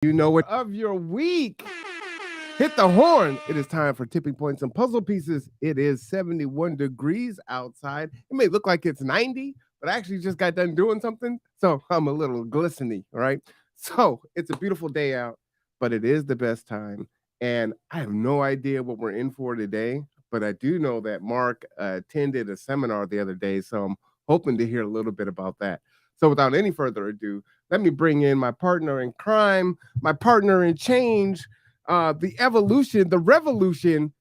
You know what of your week. Hit the horn. It is time for tipping points and puzzle pieces. It is 71 degrees outside. It may look like it's 90, but I actually just got done doing something. So I'm a little glistening. All right. So it's a beautiful day out, but it is the best time. And I have no idea what we're in for today, but I do know that Mark attended a seminar the other day. So I'm hoping to hear a little bit about that. So without any further ado, let me bring in my partner in crime, my partner in change, the evolution, the revolution,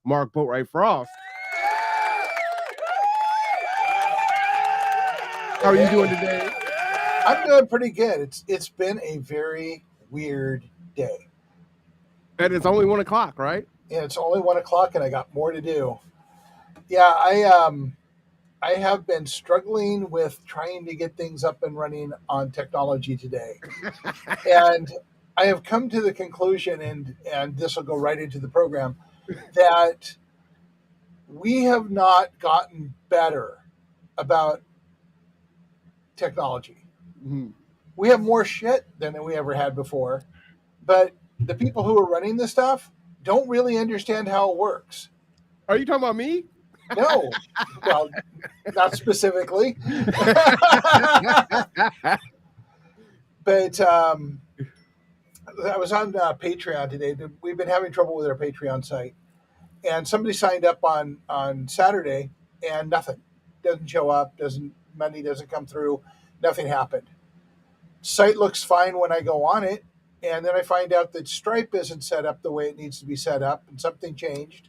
Mark Boatwright Frost. How are you doing today? I'm doing pretty good. It's been a very weird day. And it's only 1 o'clock, right? And it's only 1 o'clock, and I got more to do. Yeah, I have been struggling with trying to get things up and running on technology today, and I have come to the conclusion, and this will go right into the program, that we have not gotten better about technology. Mhm. We have more shit than we ever had before, but the people who are running this stuff don't really understand how it works. Are you talking about me? No, well, not specifically, but I was on Patreon today. We've been having trouble with our Patreon site, and somebody signed up on Saturday, and nothing doesn't show up. Doesn't money doesn't come through. Nothing happened. Site looks fine when I go on it, and then I find out that Stripe isn't set up the way it needs to be set up, and something changed,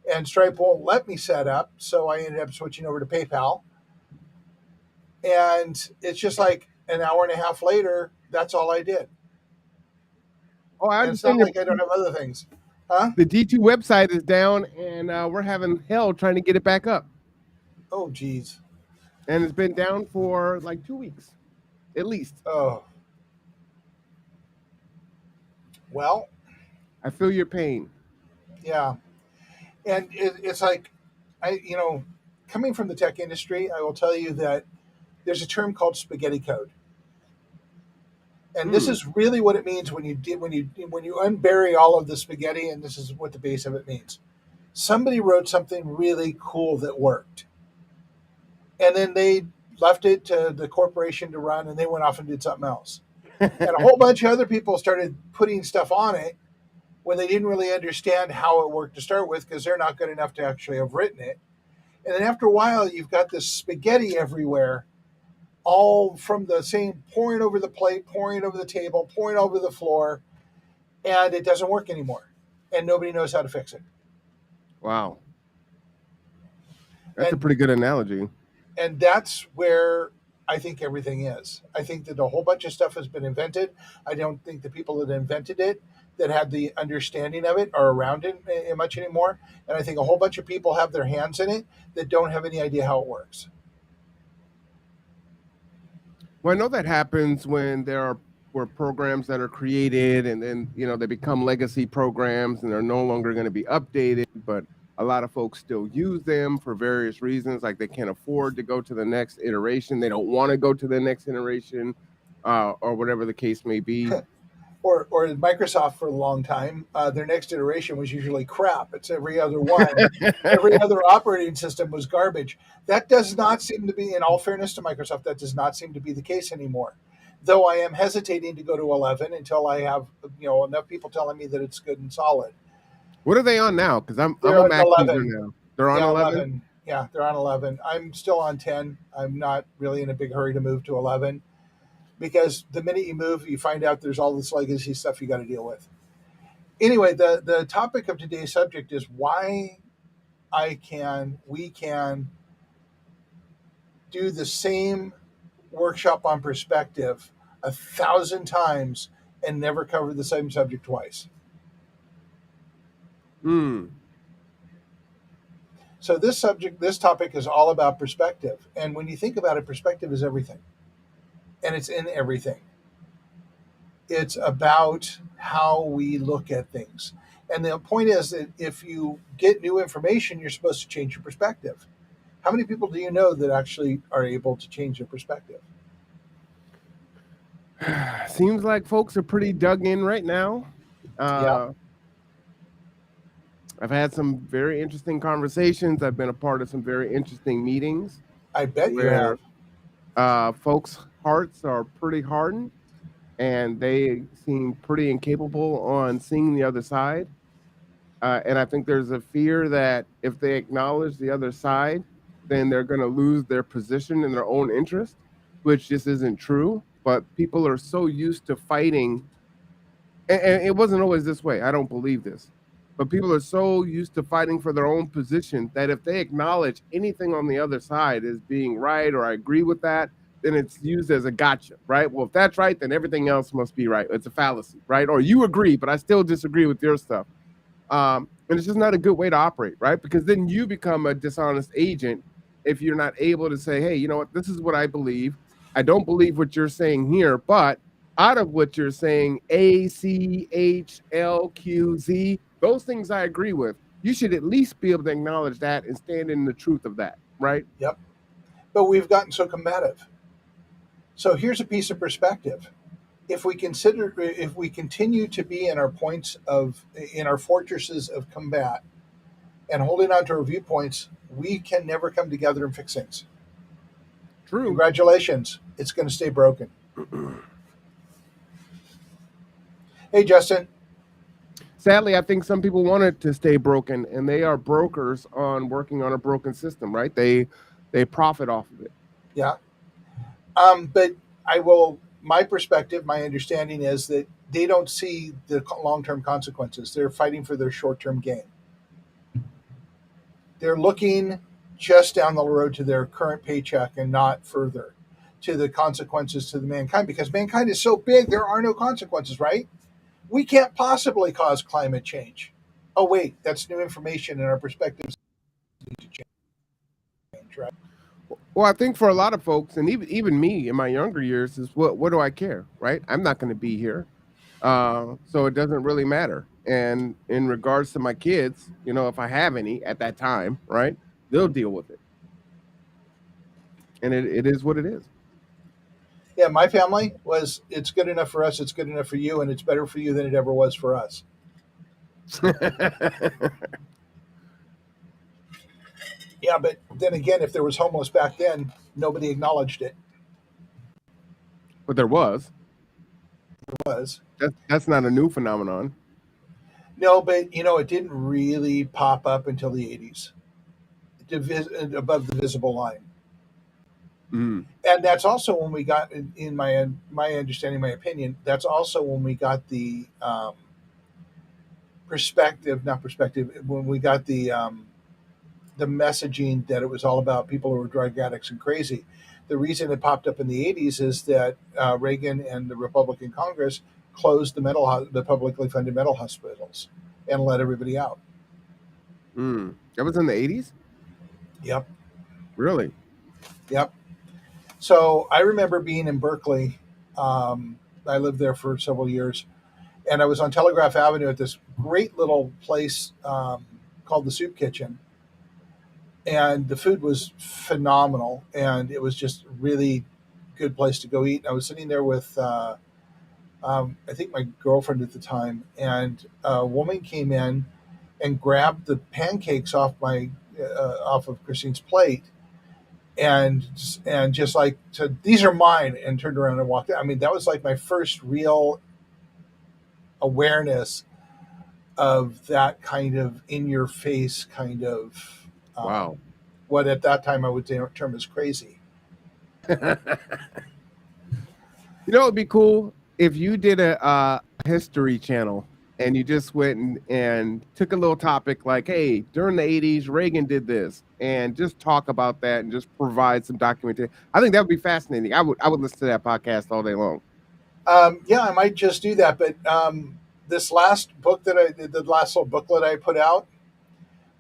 and Stripe won't let me set up, so I ended up switching over to PayPal, and it's just like an hour and a half later, that's all I did, Oh, I and it's not understand like I don't have other things, huh? the D2 website is down and we're having hell trying to get it back up. Oh, geez. And it's been down for like 2 weeks, at least. Oh, well, I feel your pain. yeah, and it's like coming from the tech industry, I will tell you that there's a term called spaghetti code. And this Hmm. is really what it means when you unbury all of the spaghetti, and this is what the base of it means. Somebody wrote something really cool that worked, and then they left it to the corporation to run, and they went off and did something else. And a whole bunch of other people started putting stuff on it when they didn't really understand how it worked to start with, because they're not good enough to actually have written it. And then after a while, you've got this spaghetti everywhere, all from the same, pouring over the plate, pouring over the table, pouring over the floor, and it doesn't work anymore, and nobody knows how to fix it. Wow. That's a And pretty good analogy. and that's where I think everything is. I think that a whole bunch of stuff has been invented. I don't think the people that invented it, that had the understanding of it, are around it much anymore. And I think a whole bunch of people have their hands in it that don't have any idea how it works. Well, I know that happens when there are were programs that are created and then they become legacy programs and they're no longer going to be updated, but a lot of folks still use them for various reasons, like they can't afford to go to the next iteration, they don't want to go to the next iteration, or whatever the case may be. Or Microsoft for a long time, their next iteration was usually crap. It's every other one. Every other operating system was garbage. That does not seem to be, in all fairness to Microsoft, that does not seem to be the case anymore. Though I am hesitating to go to 11 until I have enough people telling me that it's good and solid. What are they on now? Because I'm They're a on Mac user 11. now. They're on Yeah, 11. 11. Yeah, they're on 11. I'm still on 10. I'm not really in a big hurry to move to 11, because the minute you move, you find out there's all this legacy stuff you got to deal with. Anyway, the topic of today's subject is why we can do the same workshop on perspective 1,000 times and never cover the same subject twice. Hmm. So this topic is all about perspective. And when you think about it, perspective is everything. And it's in everything. It's about how we look at things. And the point is that if you get new information, you're supposed to change your perspective. How many people do you know that actually are able to change their perspective? Seems like folks are pretty dug in right now. Yeah, I've had some very interesting conversations. I've been a part of some very interesting meetings I bet you where have. folks' hearts are pretty hardened and they seem pretty incapable on seeing the other side. And I think there's a fear that if they acknowledge the other side, then they're going to lose their position in their own interest, which just isn't true. But people are so used to fighting, and it wasn't always this way. I don't believe this. But people are so used to fighting for their own position that if they acknowledge anything on the other side as being right or I agree with that, then it's used as a gotcha, right? Well, if that's right, then everything else must be right. It's a fallacy, right? Or you agree, but I still disagree with your stuff. And it's just not a good way to operate, right? Because then you become a dishonest agent if you're not able to say, hey, you know what, this is what I believe. I don't believe what you're saying here, but out of what you're saying, A, C, H, L, Q, Z, those things I agree with. You should at least be able to acknowledge that and stand in the truth of that, right? Yep. But we've gotten so combative. So here's a piece of perspective. If we continue to be in our in our fortresses of combat and holding on to our viewpoints, we can never come together and fix things. True. Congratulations. It's going to stay broken. Hey, Justin. Sadly, I think some people want it to stay broken, and they are brokers on working on a broken system, right? They profit off of it. Yeah. But my perspective, my understanding is that they don't see the long term consequences. They're fighting for their short term gain. They're looking just down the road to their current paycheck and not further to the consequences to the mankind, because mankind is so big, there are no consequences, right? We can't possibly cause climate change. Oh, wait, that's new information and our perspectives need to change, right? Well, I think for a lot of folks, and even me in my younger years, is what do I care, right? I'm not going to be here, so it doesn't really matter. And in regards to my kids, you know, if I have any at that time, right, they'll deal with it, and it is what it is. Yeah, my family was, it's good enough for us, it's good enough for you, and it's better for you than it ever was for us. Yeah, but then again, if there was homeless back then, nobody acknowledged it. But there was. It was. That's not a new phenomenon. No, but it didn't really pop up until the 80s, above the visible line. Mm. And that's also when we got, in my understanding, my opinion, that's also when we got the not perspective, when we got the messaging that it was all about people who were drug addicts and crazy. The reason it popped up in the 80s is that Reagan and the Republican Congress closed the publicly funded mental hospitals and let everybody out. That was in the 80s? Yep. Really? Yep. So I remember being in Berkeley. I lived there for several years, and I was on Telegraph Avenue at this great little place called the Soup Kitchen. And the food was phenomenal, and it was just a really good place to go eat. I was sitting there with, I think, my girlfriend at the time, and a woman came in and grabbed the pancakes off of Christine's plate, and just like said, "These are mine," and turned around and walked out. I mean, that was like my first real awareness of that kind of in your face kind of. Wow. What at that time I would term as crazy. You know, it'd be cool if you did a history channel and you just went and took a little topic like, hey, during the 80s, Reagan did this, and just talk about that and just provide some documentation. I think that would be fascinating. I would listen to that podcast all day long. Yeah, I might just do that. But this last book the last little booklet I put out,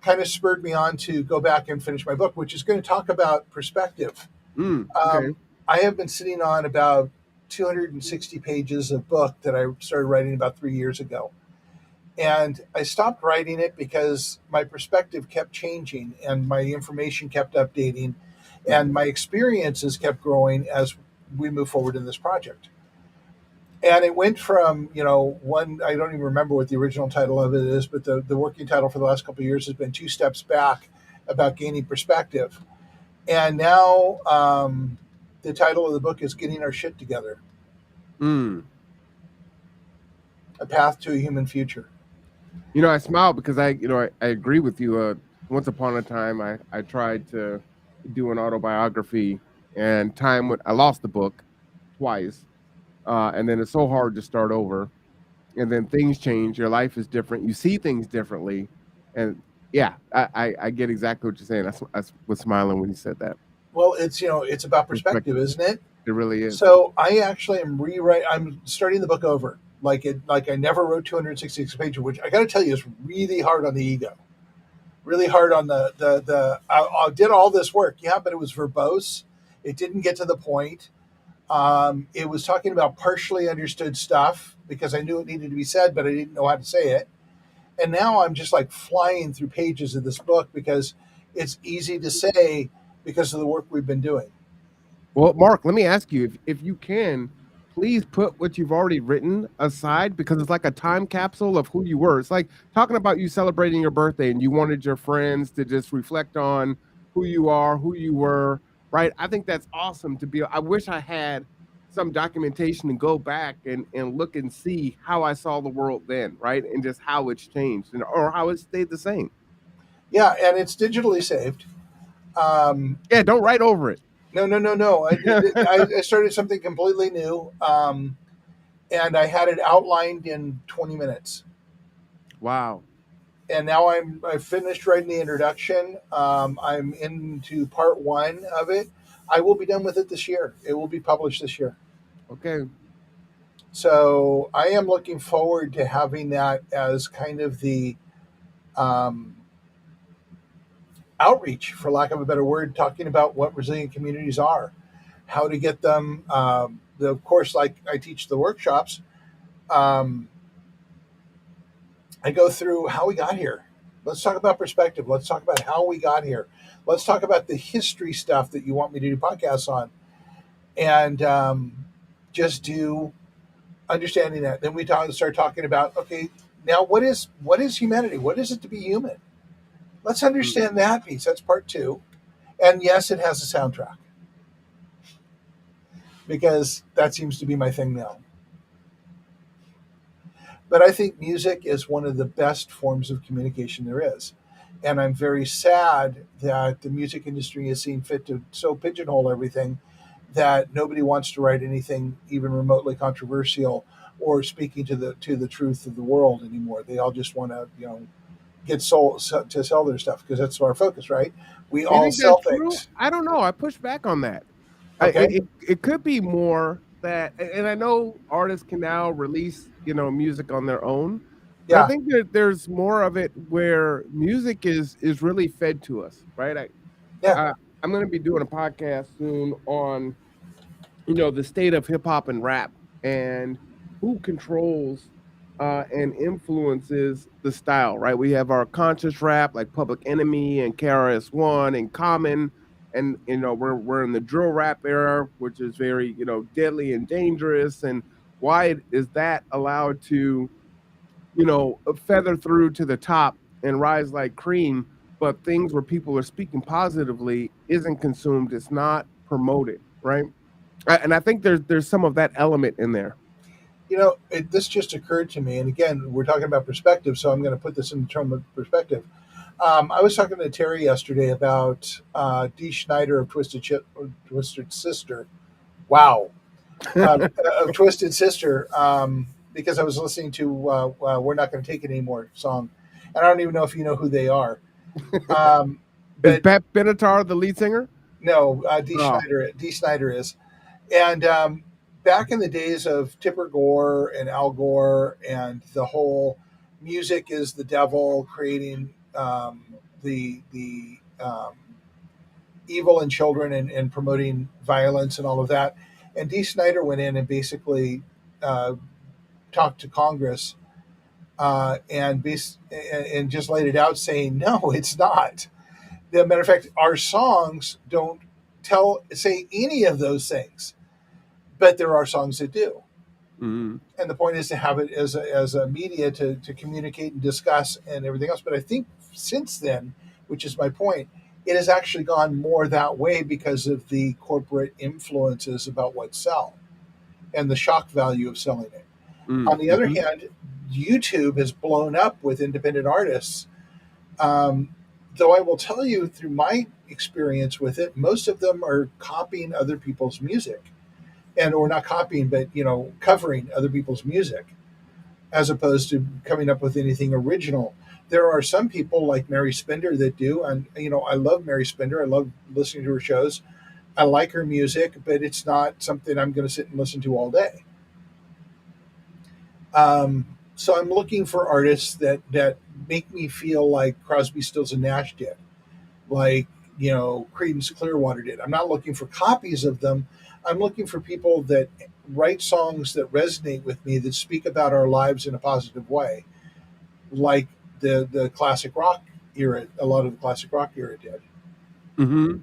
kind of spurred me on to go back and finish my book, which is going to talk about perspective. Okay. I have been sitting on about 260 pages of book that I started writing about 3 years ago. And I stopped writing it because my perspective kept changing and my information kept updating and my experiences kept growing as we move forward in this project. And it went from, one, I don't even remember what the original title of it is, but the working title for the last couple of years has been Two Steps Back, about gaining perspective. And now the title of the book is Getting Our Shit Together, Mm. A Path to a Human Future. I smile because I agree with you. Once upon a time, I tried to do an autobiography, and I lost the book twice, and then it's so hard to start over. And then things change. Your life is different. You see things differently, and yeah, I get exactly what you're saying. I was smiling when you said that. Well, it's about perspective, Perspective. isn't it? It really is. So I actually am rewriting. I'm starting the book over. Like I never wrote 266 pages, which I got to tell you is really hard on the ego. Really hard on the. I did all this work, yeah, but it was verbose. It didn't get to the point. It was talking about partially understood stuff because I knew it needed to be said, but I didn't know how to say it. And now I'm just like flying through pages of this book because it's easy to say because of the work we've been doing. Well, Mark, let me ask you if you can, please put what you've already written aside because it's like a time capsule of who you were. It's like talking about you celebrating your birthday and you wanted your friends to just reflect on who you are, who you were, right? I think that's awesome to be. I wish I had some documentation and go back and look and see how I saw the world then, right? And just how it's changed or how it stayed the same. Yeah, and it's digitally saved. Yeah, don't write over it. No. I started something completely new, and I had it outlined in 20 minutes. Wow. And now I finished writing the introduction. I'm into part one of it. I will be done with it this year. It will be published this year. Okay. So I am looking forward to having that as kind of the um, outreach, for lack of a better word, talking about what resilient communities are, how to get them. Of course, like I teach the workshops, um, I go through how we got here. Let's talk about perspective. Let's talk about how we got here. Let's talk about the history stuff that you want me to do podcasts on, and just do understanding that. Then we start talking about, okay, now what is humanity? What is it to be human? Let's understand that piece. That's part two. And yes, it has a soundtrack because that seems to be my thing now. But I think music is one of the best forms of communication there is. And I'm very sad that the music industry has seen fit to so pigeonhole everything that nobody wants to write anything even remotely controversial or speaking to the truth of the world anymore. They all just want to, get sold to sell their stuff because that's our focus, right? We Do you all think that's sell true? things. I don't know. I push back on that. Okay. It could be more that, and I know artists can now release music on their own, but I Yeah. think that there's more of it where music is really fed to us, right? Yeah. I'm going to be doing a podcast soon on the state of hip hop and rap and who controls and influences the style, right? We have our conscious rap like Public Enemy and KRS-One and Common, and we're in the drill rap era, which is very deadly and dangerous. And why is that allowed to feather through to the top and rise like cream? But things where people are speaking positively isn't consumed. It's not promoted, right? And I think there's some of that element in there. This just occurred to me, and again, we're talking about perspective, so I'm going to put this in terms of perspective. I was talking to Terry yesterday about Dee Schneider of Twisted Sister. Wow, of Twisted Sister, because I was listening to "We're Not Going to Take It Anymore" song, and I don't even know if you know who they are. Um, Is but Pat Benatar the lead singer? no, Oh, Dee Snyder is. And back in the days of Tipper Gore and Al Gore and the whole music is the devil creating the evil in children and promoting violence and all of that. And Dee Snyder went in and basically uh, talked to Congress and just laid it out, saying, "No, it's not." As a matter of fact, our songs don't say any of those things, but there are songs that do. Mm-hmm. And the point is to have it as a media to communicate and discuss and everything else. But I think since then, which is my point, it has actually gone more that way because of the corporate influences about what sell and the shock value of selling it. On the other Mm-hmm. hand, YouTube has blown up with independent artists. Um, though I will tell you through my experience with it, most of them are copying other people's music, and or not copying, but covering other people's music as opposed to coming up with anything original. There are some people like Mary Spender that do, and I love Mary Spender. I love listening to her shows. I like her music, but it's not something I'm going to sit and listen to all day. So I'm looking for artists that make me feel like Crosby, Stills, and Nash did, like Creedence Clearwater did. I'm not looking for copies of them. I'm looking for people that write songs that resonate with me, that speak about our lives in a positive way, like the classic rock era. A lot of the classic rock era did. Mm-hmm.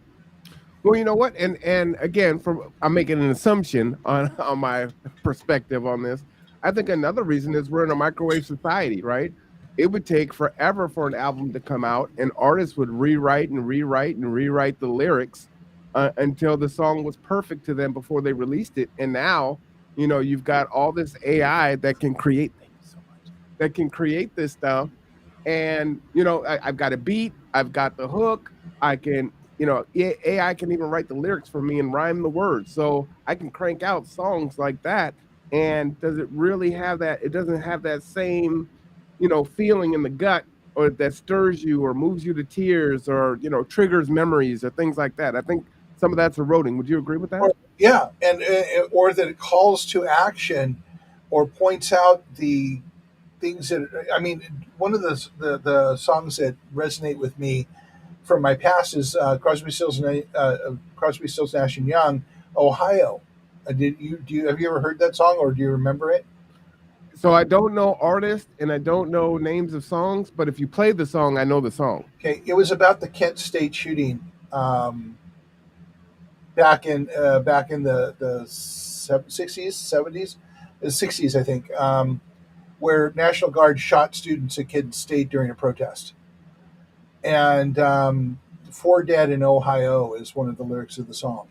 Well, you know what? And again, from I'm making an assumption on on my perspective on this. I think another reason is we're in a microwave society, right? It would take forever for an album to come out, and artists would rewrite and rewrite and rewrite the lyrics until the song was perfect to them before they released it. And now, you've got all this AI that can create. Thank you so much. That can create this stuff, and I've got a beat, I've got the hook, I can AI can even write the lyrics for me and rhyme the words, so I can crank out songs like that. And does it really have that? It doesn't have that same feeling in the gut, or that stirs you or moves you to tears, or triggers memories or things like that. I think some of that's eroding. Would you agree with that? Or, yeah, and or that it calls to action, or points out the things that I mean. One of the songs that resonate with me from my past is Crosby, Stills, Nash and Young, Ohio. Have you ever heard that song, or do you remember it? So I don't know artists and I don't know names of songs, but if you play the song, I know the song. Okay, it was about the Kent State shooting back in the 60s, 70s, the 60s, I think, where National Guard shot students at Kent State during a protest. And "Four Dead in Ohio" is one of the lyrics of the song.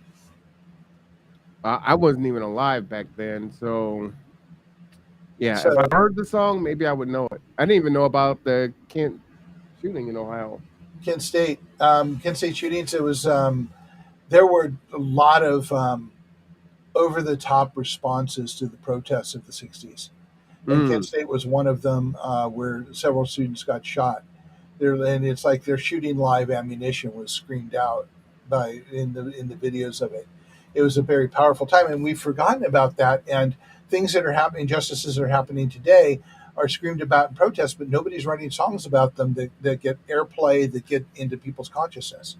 I wasn't even alive back then, so yeah. If I So heard the song, maybe I would know it. I didn't even know about the Kent shooting in Ohio. Kent State shootings. It was there were a lot of over the top responses to the protests of the 60s. And Kent Mm. State was one of them, where several students got shot. And it's like their shooting live ammunition was screamed out by in the videos of it. It was a very powerful time, and we've forgotten about that. And things that are happening, injustices that are happening today, are screamed about in protests, but nobody's writing songs about them that get airplay, that get into people's consciousness.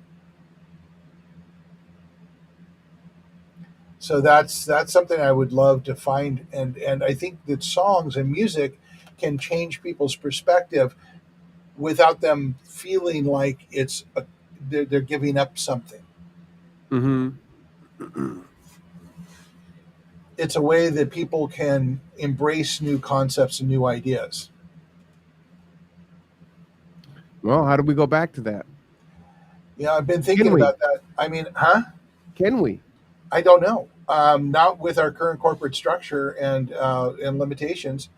So that's something I would love to find, and I think that songs and music can change people's perspective without them feeling like they're giving up something. Hmm. It's a way that people can embrace new concepts and new ideas. Well, how do we go back to that? Yeah, I've been Can thinking we? about that. I mean, huh? Can we? I don't know. Not with our current corporate structure and limitations.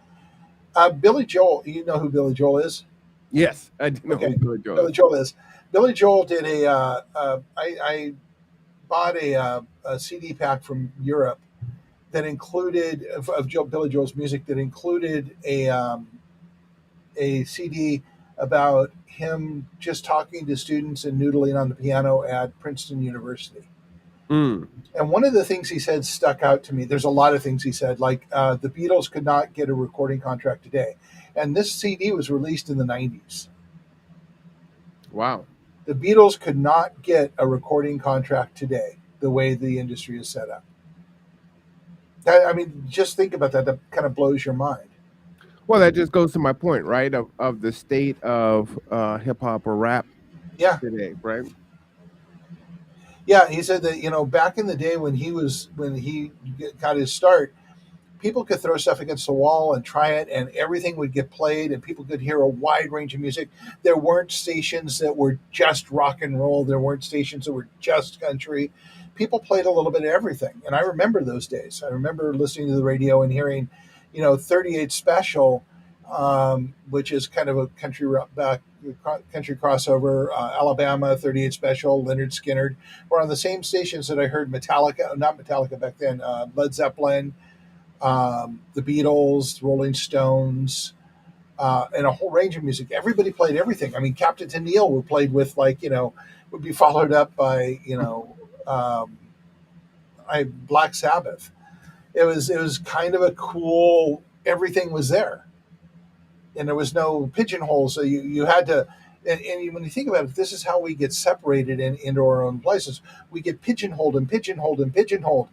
Billy Joel, you know who Billy Joel is? Yes, I do know who Okay, Billy Joel Billy is. Joel is. Billy Joel did I bought a CD pack from Europe that included of Billy Joel's music, that included a CD about him just talking to students and noodling on the piano at Princeton University. Mm. And one of the things he said stuck out to me. There's a lot of things he said, like the Beatles could not get a recording contract today. And this CD was released in the 90s. Wow. The Beatles could not get a recording contract today, the way the industry is set up. I mean, just think about that. That kind of blows your mind. Well, that just goes to my point, right? Of the state of hip hop or rap Yeah. today, right? Yeah. He said that, back in the day when he got his start, people could throw stuff against the wall and try it, and everything would get played, and people could hear a wide range of music. There weren't stations that were just rock and roll. There weren't stations that were just country. People played a little bit of everything, and I remember those days. I remember listening to the radio and hearing, 38 Special, which is kind of a country crossover. Alabama, 38 Special, Leonard Skinner were on the same stations that I heard Metallica, not Metallica back then, Led Zeppelin, the Beatles, Rolling Stones, and a whole range of music. Everybody played everything. I mean, Captain Tennille were played with, would be followed up by, Black Sabbath. It was kind of a cool. Everything was there, and there was no pigeonholes. So you had to. And when you think about it, this is how we get separated into our own places. We get pigeonholed and pigeonholed and pigeonholed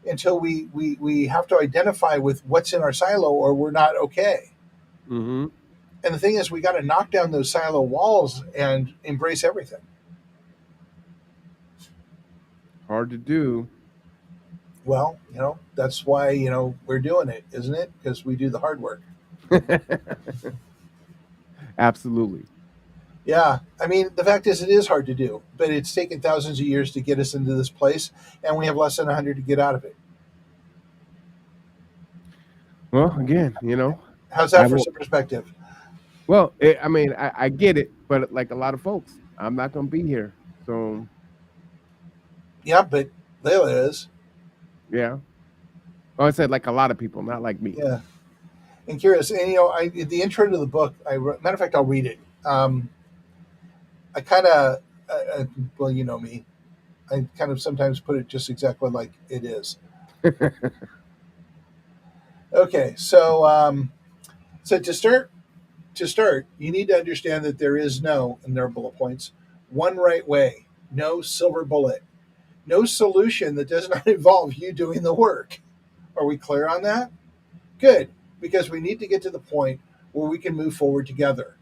until we have to identify with what's in our silo, or we're not okay. Mm-hmm. And the thing is, we got to knock down those silo walls and embrace everything. Hard to do. Well, that's why, we're doing it, isn't it? Because we do the hard work. Absolutely. Yeah. I mean, the fact is, it is hard to do, but it's taken thousands of years to get us into this place, and we have less than 100 to get out of it. Well, again, How's that for some perspective? Well, I get it, but like a lot of folks, I'm not going to be here. So. Yeah, but Layla is. Yeah. Oh, I said like a lot of people, not like me. Yeah. And curious, and the intro to the book, matter of fact, I'll read it. I kind of, well, you know me, I kind of sometimes put it just exactly like it is. Okay, so to start, you need to understand that there is no, and there are bullet points, one right way, no silver bullet, no solution that does not involve you doing the work. Are we clear on that? Good, because we need to get to the point where we can move forward together.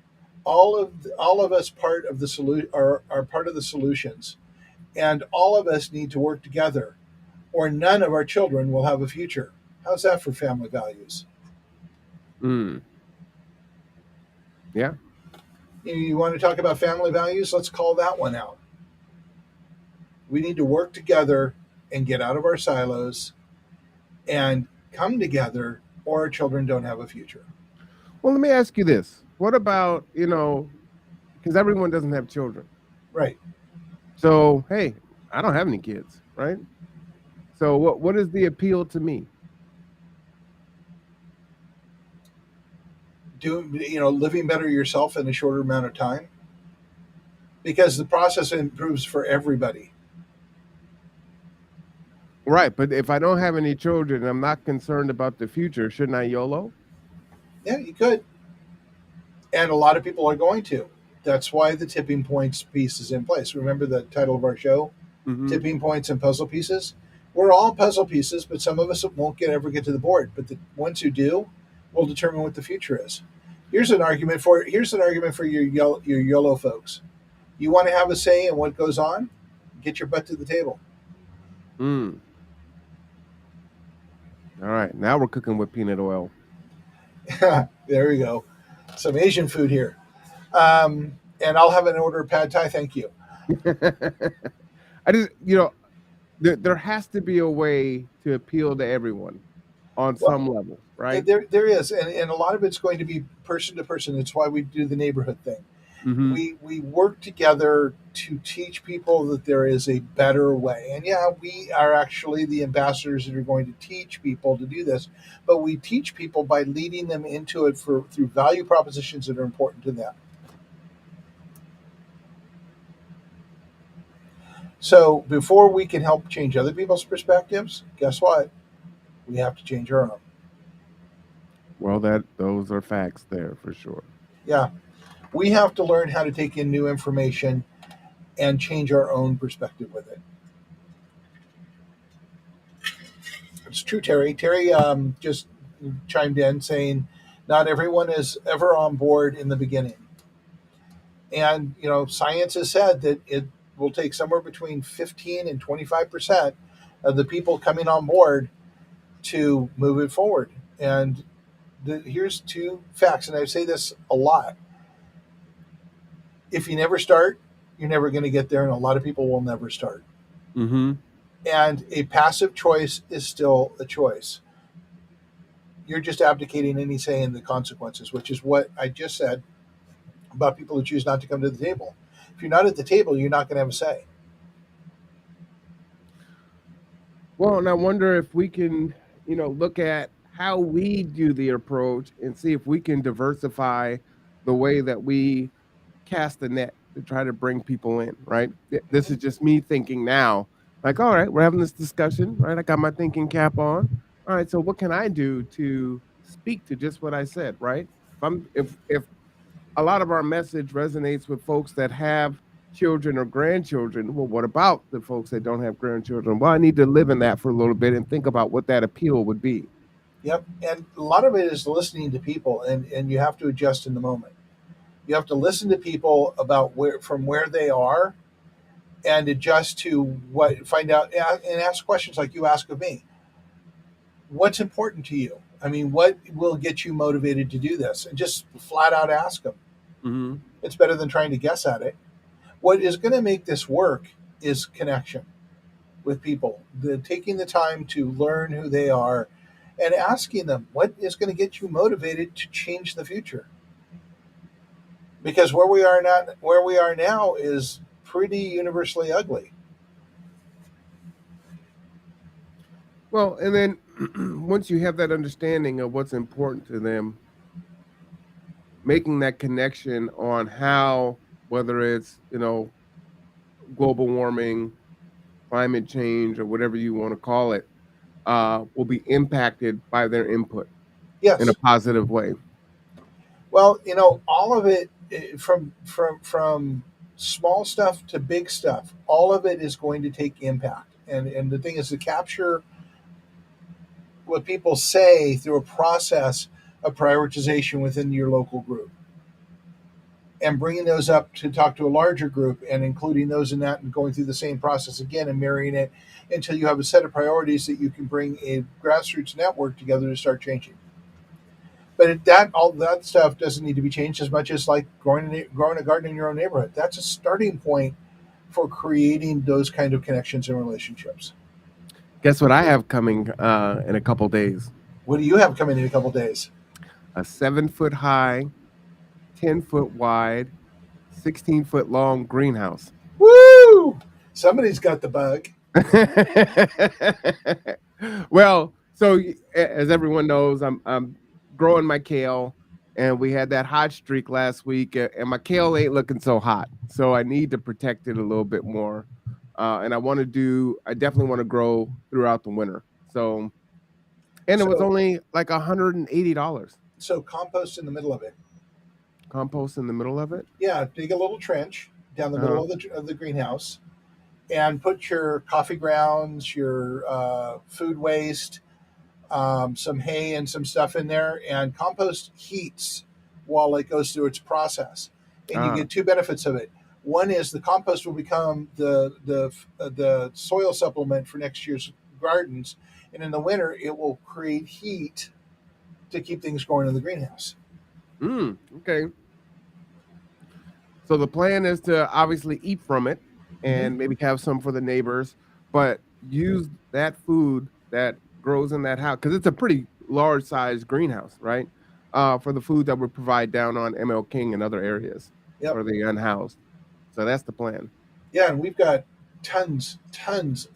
All of us part of the are part of the solutions, and all of us need to work together, or none of our children will have a future. How's that for family values? Yeah. You want to talk about family values? Let's call that one out. We need to work together and get out of our silos and come together, or our children don't have a future. Well, let me ask you this. What about, because everyone doesn't have children. Right. So, hey, I don't have any kids, right? So what is the appeal to me? Living better yourself in a shorter amount of time, because the process improves for everybody. Right, but if I don't have any children and I'm not concerned about the future, shouldn't I YOLO? Yeah, you could. And a lot of people are going to. That's why the tipping points piece is in place. Remember the title of our show? Mm-hmm. Tipping points and puzzle pieces. We're all puzzle pieces, but some of us won't ever get to the board. But the ones who do will determine what the future is. Here's an argument for your YOLO folks. You want to have a say in what goes on? Get your butt to the table. All right, now we're cooking with peanut oil. There we go. Some Asian food here. And I'll have an order of pad thai. Thank you. I just, there has to be a way to appeal to everyone on some level, right? There is. And a lot of it's going to be person to person. It's why we do the neighborhood thing. Mm-hmm. We work together to teach people that there is a better way. And yeah, we are actually the ambassadors that are going to teach people to do this. But we teach people by leading them into it through value propositions that are important to them. So before we can help change other people's perspectives, guess what? We have to change our own. Well, those are facts there for sure. Yeah. We have to learn how to take in new information and change our own perspective with it. It's true, Terry. Terry just chimed in saying, not everyone is ever on board in the beginning. And, science has said that it will take somewhere between 15 and 25% of the people coming on board to move it forward. And here's two facts, and I say this a lot. If you never start, you're never going to get there, and a lot of people will never start. Mm-hmm. And a passive choice is still a choice. You're just abdicating any say in the consequences, which is what I just said about people who choose not to come to the table. If you're not at the table, you're not going to have a say. Well, and I wonder if we can, look at how we do the approach and see if we can diversify the way that we cast the net to try to bring people in, right? This is just me thinking now, like, all right, we're having this discussion, right? I got my thinking cap on. All right, so what can I do to speak to just what I said, right? If a lot of our message resonates with folks that have children or grandchildren, well, what about the folks that don't have grandchildren? Well, I need to live in that for a little bit and think about what that appeal would be. Yep. And a lot of it is listening to people, and you have to adjust in the moment. You have to listen to people about where they are and adjust to find out and ask questions like you ask of me. What's important to you? I mean, what will get you motivated to do this? And just flat out ask them. Mm-hmm. It's better than trying to guess at it. What is going to make this work is connection with people, taking the time to learn who they are and asking them what is going to get you motivated to change the future. Because where we are now is pretty universally ugly. Well, and then once you have that understanding of what's important to them, making that connection on how, whether it's, global warming, climate change, or whatever you want to call it, will be impacted by their input Yes. in a positive way. Well, all of it, from small stuff to big stuff, all of it is going to take impact. And the thing is to capture what people say through a process of prioritization within your local group, and bringing those up to talk to a larger group and including those in that, and going through the same process again and marrying it until you have a set of priorities that you can bring a grassroots network together to start changing. But all that stuff doesn't need to be changed as much as like growing a garden in your own neighborhood. That's a starting point for creating those kind of connections and relationships. Guess what I have coming in a couple days? What do you have coming in a couple days? A 7-foot high, 10-foot wide, 16-foot long greenhouse. Woo! Somebody's got the bug. Well, so as everyone knows, I'm growing my kale, and we had that hot streak last week, and my kale ain't looking so hot, so I need to protect it a little bit more. And I definitely want to grow throughout the winter. So, and it was only like $180. So compost in the middle of it. Compost in the middle of it? Yeah, dig a little trench down the middle of the greenhouse, and put your coffee grounds, your food waste, some hay and some stuff in there, and compost heats while it goes through its process. And you get two benefits of it. One is the compost will become the soil supplement for next year's gardens, and in the winter it will create heat to keep things growing in the greenhouse. Okay. So the plan is to obviously eat from it and maybe have some for the neighbors, but use that food that grows in that house, because it's a pretty large size greenhouse, right? For the food that we provide down on ML King and other areas for the unhoused. So that's the plan. Yeah, and we've got tons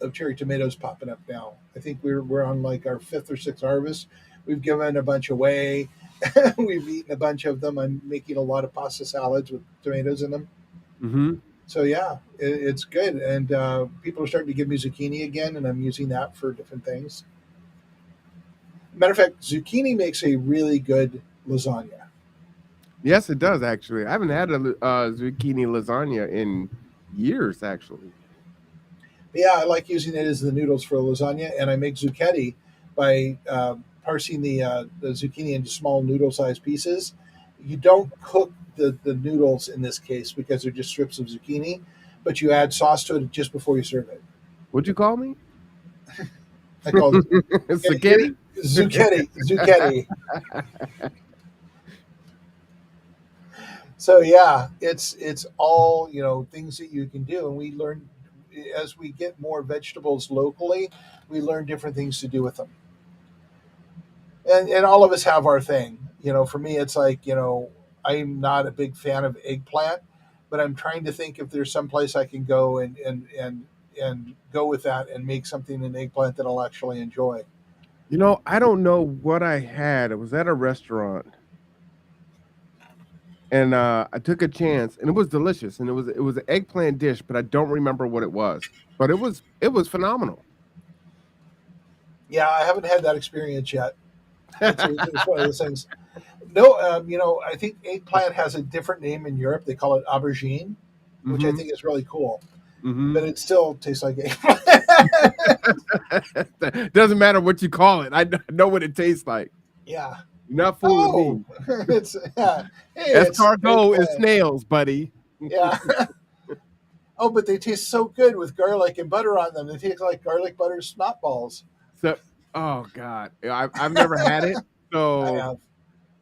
of cherry tomatoes popping up now. I think we're on like our 5th or 6th harvest. We've given a bunch away. We've eaten a bunch of them. I'm making a lot of pasta salads with tomatoes in them. Mm-hmm. So yeah, it's good. And people are starting to give me zucchini again, and I'm using that for different things. Matter of fact, zucchini makes a really good lasagna. Yes, it does, actually. I haven't had a zucchini lasagna in years, actually. Yeah, I like using it as the noodles for lasagna, and I make zucchetti by parsing the zucchini into small noodle-sized pieces. You don't cook the noodles in this case because they're just strips of zucchini, but you add sauce to it just before you serve it. What'd you call me? I call it spaghetti. Zucchetti. So yeah, it's all things that you can do, and we learn as we get more vegetables locally, we learn different things to do with them, and all of us have our thing. For me, it's like I'm not a big fan of eggplant, but I'm trying to think if there's some place I can go and go with that and make something in eggplant that I'll actually enjoy. I don't know what I had. It was at a restaurant, and I took a chance, and it was delicious, and it was an eggplant dish, but I don't remember what it was. But it was phenomenal. Yeah, I haven't had that experience yet. It's one of those things. No, I think eggplant has a different name in Europe. They call it aubergine, which I Hmm. think is really cool. Hmm. But it still tastes like eggplant. Doesn't matter what you call it. I know what it tastes like. Yeah. You're not fooling Oh, me. it's yeah. Hey, it's Escargot is eggplant. snails, buddy. Yeah. Oh, but they taste so good with garlic and butter on them. They taste like garlic butter snot balls. So, oh God, I've never had it. I So have.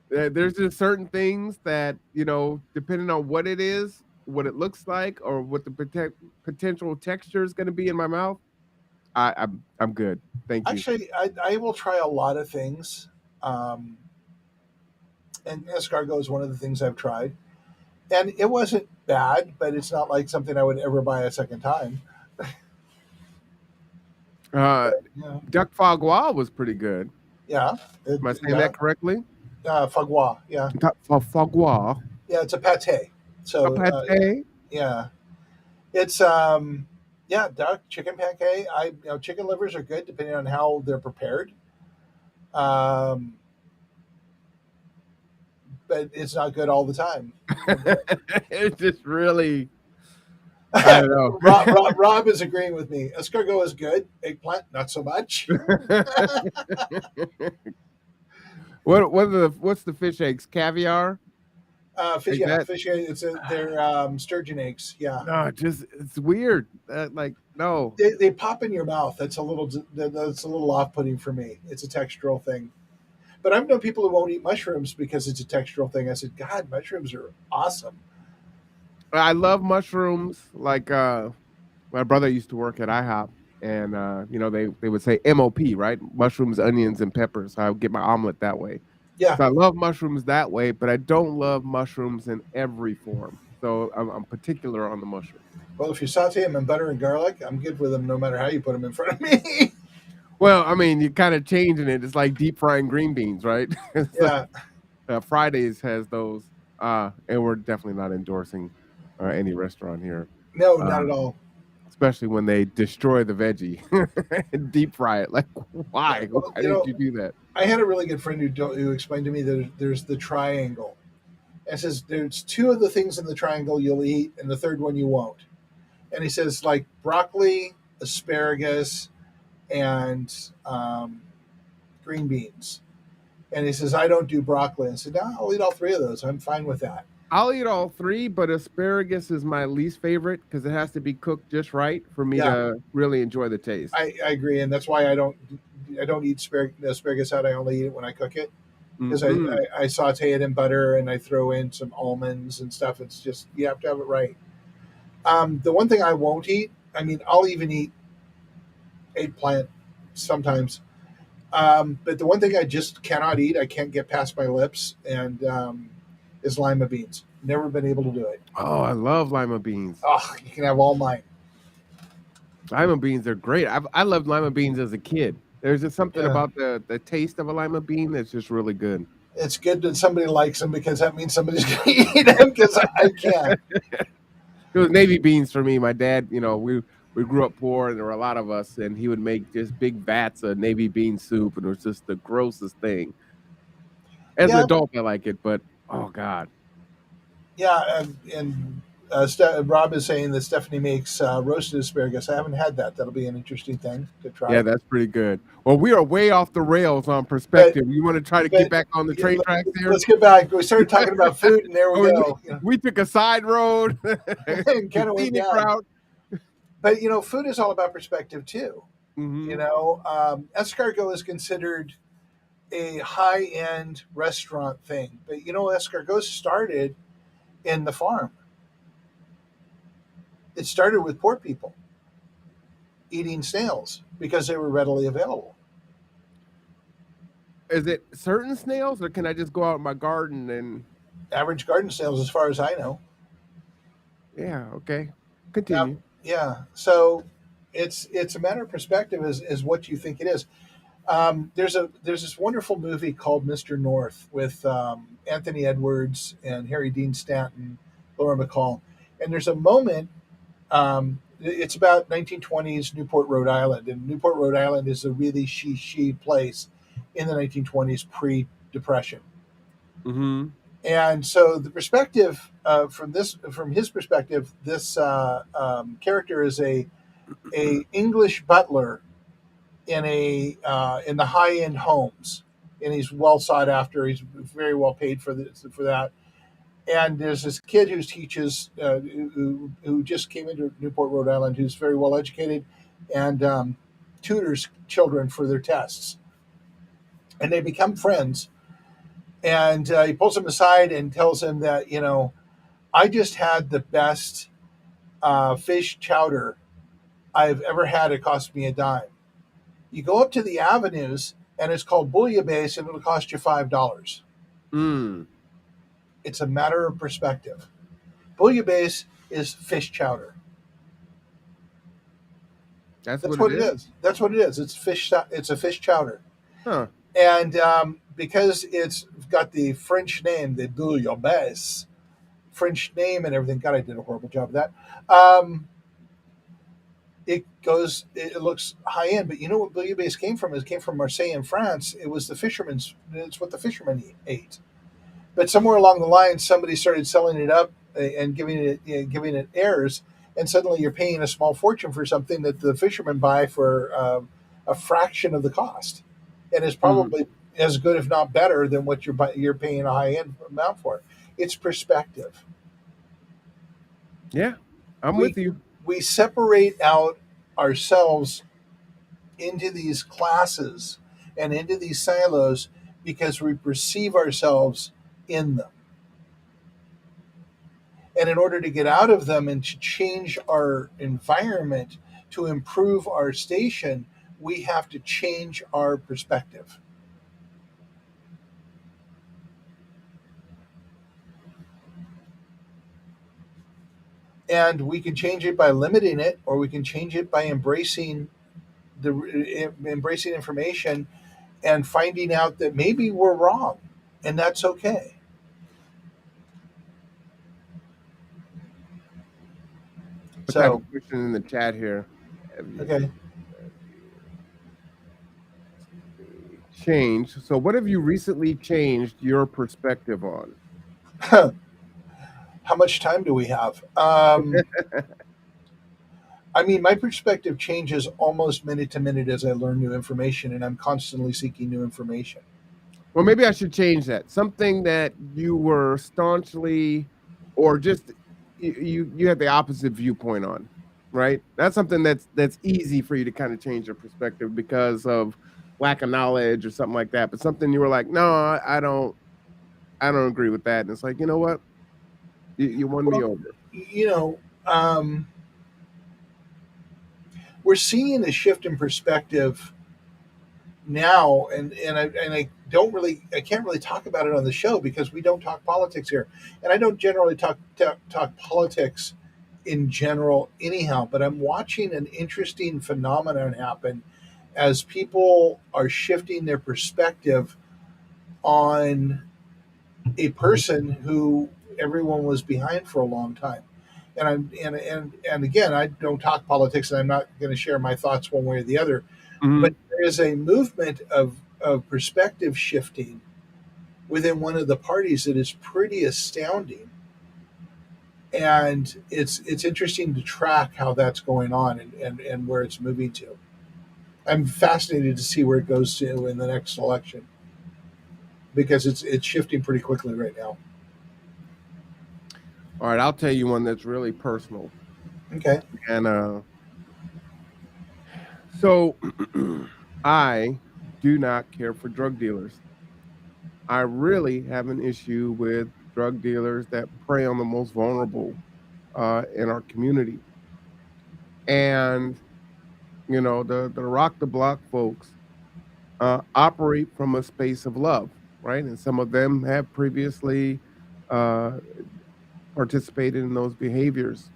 there's just certain things that depending on what it is, what it looks like, or what the potential texture is going to be in my mouth. I'm good. Thank you. Actually, I will try a lot of things. Um, and escargot is one of the things I've tried. And it wasn't bad, but it's not like something I would ever buy a second time. Uh, But yeah, Duck foie gras was pretty good. yeah, Am I saying yeah. that correctly? Fagua, yeah, Duck foie gras, yeah. It's a pate. a So pate. yeah, it's yeah, duck chicken pancake. Chicken livers are good depending on how they're prepared. Um, but it's not good all the time. It's just really, I don't know. Rob is agreeing with me. Escargot is good. Eggplant, not so much. What's the fish eggs? Caviar? Fish, Like yeah, that? fish. They're sturgeon eggs. Yeah, No, just it's weird. Like no. they pop in your mouth. That's a little off putting for me. It's a textural thing. But I've known people who won't eat mushrooms because it's a textural thing. I said, God, mushrooms are awesome. I love mushrooms. Like my brother used to work at IHOP, and they would say MOP, right? Mushrooms, onions, and peppers. So I would get my omelet that way. Yeah. So I love mushrooms that way, but I don't love mushrooms in every form. So I'm particular on the mushrooms. Well, if you saute them in butter and garlic, I'm good with them no matter how you put them in front of me. Well, I mean, you're kind of changing it. It's like deep frying green beans, right? It's like Yeah. Fridays has those, and we're definitely not endorsing any restaurant here, No, not at um, all. especially when they destroy the veggie and deep fry it. Like, Yeah. why? Well, Why did you do that? I had a really good friend who explained to me that there's the triangle. And says there's two of the things in the triangle you'll eat, and the third one you won't. And he says like broccoli, asparagus, and green beans. And he says I don't do broccoli. And I said, no, I'll eat all three of those. I'm fine with that. I'll eat all three, but asparagus is my least favorite because it has to be cooked just right for me Yeah, to really enjoy the taste. I agree, and that's why I don't eat asparagus out. I only eat it when I cook it because Hmm. I saute it in butter and I throw in some almonds and stuff. It's just you have to have it right. The one thing I won't eat, I mean, I'll even eat eggplant sometimes, but the one thing I just cannot eat, I can't get past my lips, and is lima beans. Never been able to do it. Oh, I love lima beans. Oh, you can have all mine. Lima beans are great. I loved lima beans as a kid. There's just something Yeah. about the taste of a lima bean that's just really good. It's good that somebody likes them because that means somebody's going to eat them because I can't. It was navy beans for me. My dad, we grew up poor, and there were a lot of us, and he would make just big vats of navy bean soup, and it was just the grossest thing. As an Yeah, adult, I like it, but oh god, yeah, and Rob is saying that Stephanie makes roasted asparagus. I haven't had that. That'll be an interesting thing to yeah, try. that's pretty good. Well, we are way off the rails on But perspective. You want to try to get but back on the yeah, train tracks here? let's get back. We started talking about food, and there we Oh, go. we took a side road, And the kind of went scenic down. route. But food is all about perspective too. Hmm. Escargot is considered. a high end restaurant thing. But escargot started in the farm. It started with poor people eating snails because they were readily available. Is it certain snails, or can I just go out in my garden and? Average garden snails, as far as I know. Yeah. Okay. Yeah, Continue. yeah. So it's a matter of perspective is what you think it is. There's this wonderful movie called Mr. North with Anthony Edwards and Harry Dean Stanton, Laura McCall, and there's a moment. It's about 1920s Newport, Rhode Island, and Newport, Rhode Island is a really she place in the 1920s pre-depression. Mm-hmm. And so the perspective from his perspective, this character is a English butler in the high end homes, and he's well sought after. He's very well paid for that. And there's this kid who teaches who just came into Newport, Rhode Island, who's very well educated and tutors children for their tests, and they become friends. And he pulls him aside and tells him that I just had the best fish chowder I've ever had. It cost me a dime. You go up to the avenues, and it's called bouillabaisse, and it'll cost you $5. Mm. It's a matter of perspective. Bouillabaisse is fish chowder. That's That's what what it is. That's what it is. It's fish. It's a fish chowder, Huh. and because it's got the French name, the bouillabaisse, French name and everything. God, I did a horrible job of that. It looks high end, but you know what bouillabaisse came from? It came from Marseille in France. It was the fishermen's. It's what the fishermen ate. But somewhere along the line, somebody started selling it up and giving it airs, and suddenly you're paying a small fortune for something that the fishermen buy for a fraction of the cost, and is Mm. probably as good, if not better, than what you're paying a high end amount for. It's perspective. Yeah. I'm We with you. we separate out ourselves into these classes and into these silos because we perceive ourselves in them. And in order to get out of them and to change our environment, to improve our station, we have to change our perspective. And we can change it by limiting it, or we can change it by embracing information and finding out that maybe we're wrong, and that's okay. Let's have a So, question in the chat here. Have you okay. changed? So, what have you recently changed your perspective on? How much time do we have? I mean, my perspective changes almost minute to minute as I learn new information, and I'm constantly seeking new information. Well, maybe I should change that. Something that you were staunchly, or just you had the opposite viewpoint on, right? That's something that's easy for you to kind of change your perspective because of lack of knowledge or something like that. But something you were like, no, I don't agree with that. And it's like, you know what? You won me Well, over. you know, we're seeing a shift in perspective now, and I can't really talk about it on the show because we don't talk politics here, and I don't generally talk politics in general anyhow. But I'm watching an interesting phenomenon happen as people are shifting their perspective on a person who everyone was behind for a long time. And again, I don't talk politics, and I'm not going to share my thoughts one way or the other. But Mhm. there is a movement of perspective shifting within one of the parties that is pretty astounding, and it's interesting to track how that's going on and where it's moving to. I'm fascinated to see where it goes to in the next election because it's shifting pretty quickly right now. All right, I'll tell you one that's really personal. Okay. And so I do not care for drug dealers. I really have an issue with drug dealers that prey on the most vulnerable in our community. And the rock the block folks operate from a space of love, right? And some of them have previously uh, participated in those behaviors.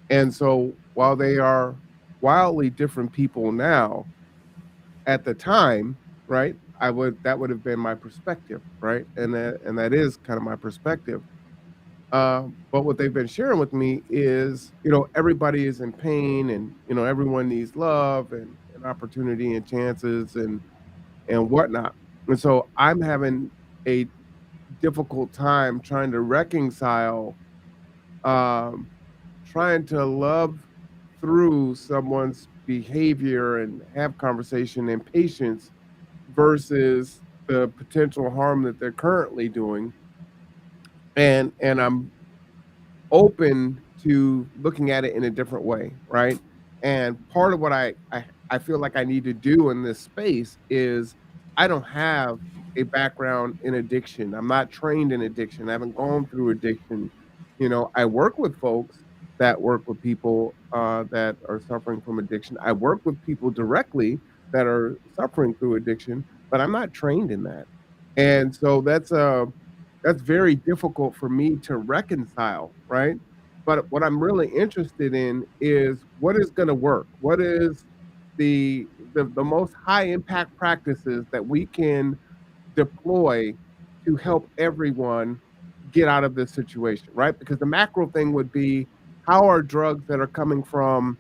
And so while they are wildly different people now, at the time, right? That would have been my perspective, right? And that is kind of my perspective. But what they've been sharing with me is, everybody is in pain, and everyone needs love and opportunity and chances and whatnot. And so I'm having a difficult time trying to reconcile, um, trying to love through someone's behavior and have conversation and patience versus the potential harm that they're currently doing. And I'm open to looking at it in a different way, right? And part of what I feel like I need to do in this space is I don't have a background in addiction. I'm not trained in addiction. I haven't gone through addiction. I work with folks that work with people that are suffering from addiction. I work with people directly that are suffering through addiction, but I'm not trained in that. And so that's very difficult for me to reconcile, right? But what I'm really interested in is what is gonna work? What is the most high impact practices that we can deploy to help everyone get out of this situation, right? Because the macro thing would be, how are drugs that are coming from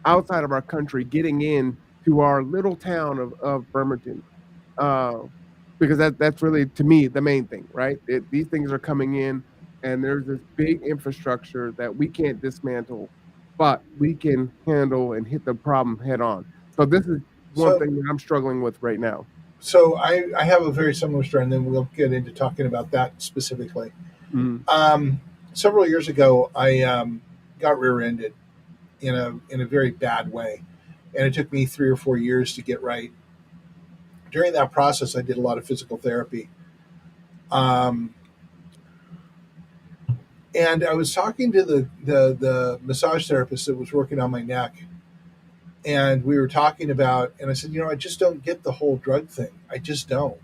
outside of our country getting in to our little town of Bremerton? Uh, because that's really, to me, the main thing, right? These things are coming in, and there's this big infrastructure that we can't dismantle, but we can handle and hit the problem head on. So this is one So, thing that I'm struggling with right now. so I have a very similar story, and then we'll get into talking about that specifically. Mhm. Several years ago, I got rear-ended in a very bad way, and it took me 3 or 4 years to get right. During that process, I did a lot of physical therapy, um, and I was talking to the massage therapist that was working on my neck, and we were talking about, and I said, I just don't get the whole drug thing. I just don't.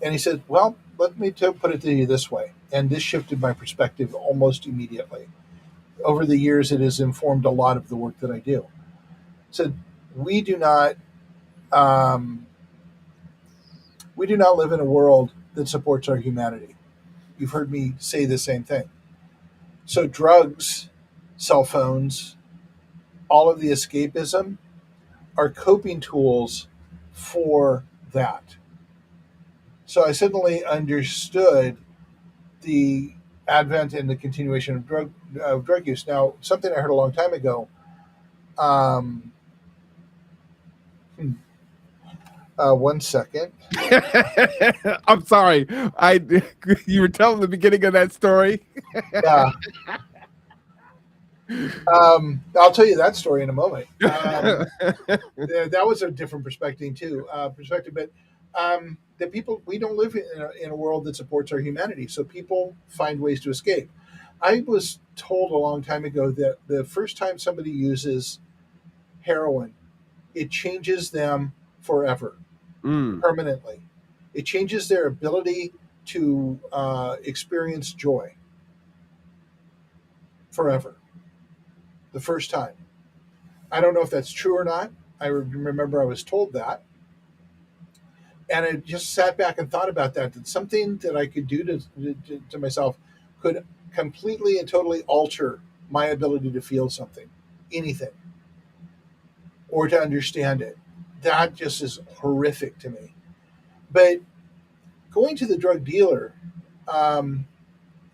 And he said, well, let me put it to you this way, and this shifted my perspective almost immediately. Over the years, it has informed a lot of the work that I do. So we do not um, we do not live in a world that supports our humanity. You've heard me say the same thing. So drugs, cell phones, all of the escapism are coping tools for that. So I suddenly understood the advent and the continuation of drug use. Now, something I heard a long time ago. Um, hmm, One second. I'm sorry. I You were telling the beginning of that story. Yeah, I'll tell you that story in a moment. That was a different perspective too. But the people, we don't live in a world that supports our humanity, so people find ways to escape. I was told a long time ago that the first time somebody uses heroin, it changes them forever, Mm. permanently. It changes their ability to experience joy forever. The first time. I don't know if that's true or not. I remember I was told that, and I just sat back and thought about that. That something that I could do to myself could completely and totally alter my ability to feel something, anything, or to understand it. That just is horrific to me. But going to the drug dealer, um,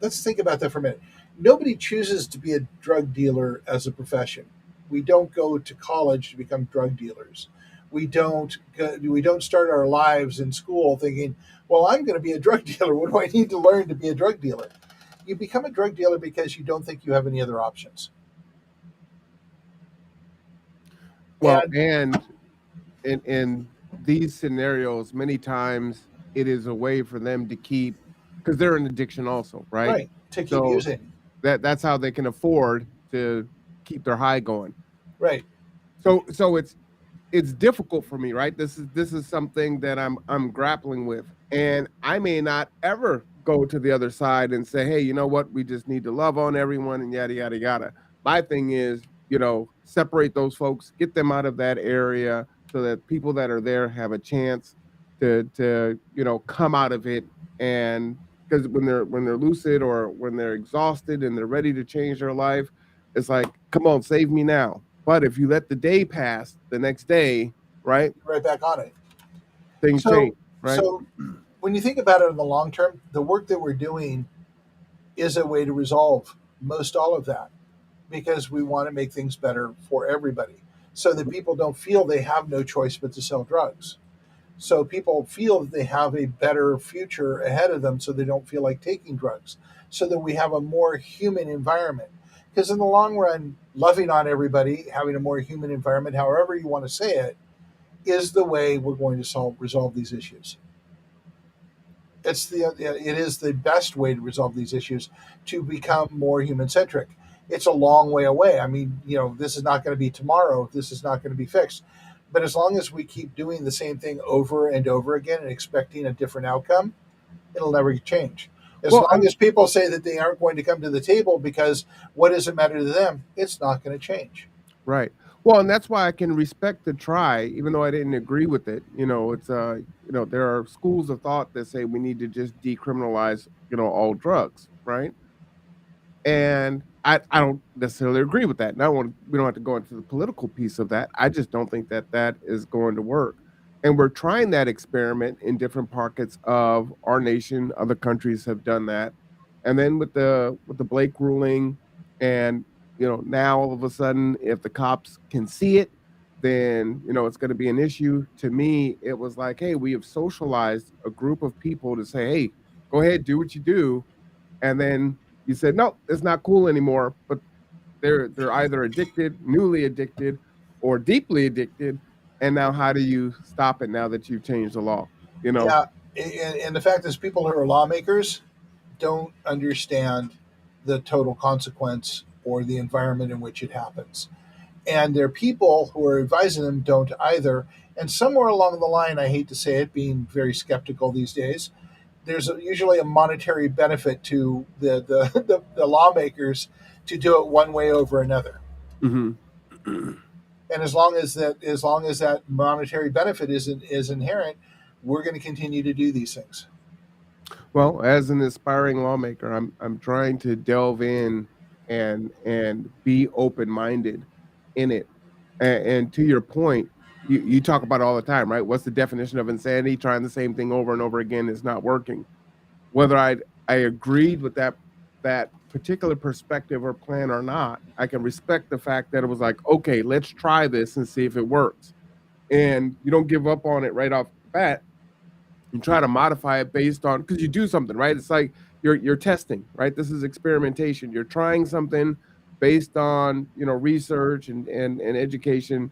let's think about that for a minute. Nobody chooses to be a drug dealer as a profession. We don't go to college to become drug dealers. We don't start our lives in school thinking, "Well, I'm going to be a drug dealer. What do I need to learn to be a drug dealer?" You become a drug dealer because you don't think you have any other options. Well, And and these scenarios, many times it is a way for them to keep, because they're an addiction also, right? Right. To keep So using. that's how they can afford to keep their high going. Right. So it's difficult for me, right? This is something that I'm grappling with, and I may not ever go to the other side and say, hey, you know what, we just need to love on everyone and yada yada yada. My thing is, separate those folks, get them out of that area, so that people that are there have a chance to come out of it. And because when they're lucid, or when they're exhausted and they're ready to change their life, it's like, come on, save me now. But if you let the day pass, the next day, right, Right back on it. things change, So, right? so when you think about it in the long term, the work that we're doing is a way to resolve most all of that because we want to make things better for everybody so that people don't feel they have no choice but to sell drugs. So people feel that they have a better future ahead of them so they don't feel like taking drugs. So that we have a more human environment. Because in the long run, loving on everybody, having a more human environment, however you want to say it, is the way we're going to resolve these issues. It is the best way to resolve these issues to become more human centric. It's a long way away. I mean, this is not going to be tomorrow. This is not going to be fixed. But as long as we keep doing the same thing over and over again and expecting a different outcome, it'll never change. As Well, long as people say that they aren't going to come to the table because what does it matter to them, it's not going to change. right. Well, and that's why I can respect the try, even though I didn't agree with it. There are schools of thought that say we need to just decriminalize, all drugs, right? And I don't necessarily agree with that. And we don't have to go into the political piece of that. I just don't think that that is going to work. And we're trying that experiment in different pockets of our nation. Other countries have done that. And then with the Blake ruling, and now all of a sudden, if the cops can see it, then it's going to be an issue. To me, it was like, hey, we have socialized a group of people to say, hey, go ahead, do what you do. And then you said, no, it's not cool anymore. But they're either addicted, newly addicted, or deeply addicted. And now, how do you stop it now that you've changed the law? You know? Yeah, and the fact is, people who are lawmakers don't understand the total consequence or the environment in which it happens. And their people who are advising them don't either. And somewhere along the line, I hate to say it, being very skeptical these days, there's usually a monetary benefit to the lawmakers to do it one way over another. Hmm. And as long as that monetary benefit is inherent, we're going to continue to do these things. Well, as an aspiring lawmaker, I'm trying to delve in and be open minded in it. And to your point, you talk about it all the time, right? What's the definition of insanity? Trying the same thing over and over again is not working. Whether I agreed with that particular perspective or plan or not, I can respect the fact that it was like, okay, let's try this and see if it works. And you don't give up on it right off the bat. You try to modify it based on, because you do something, right? It's like you're testing, right? This is experimentation. You're trying something based on research and education.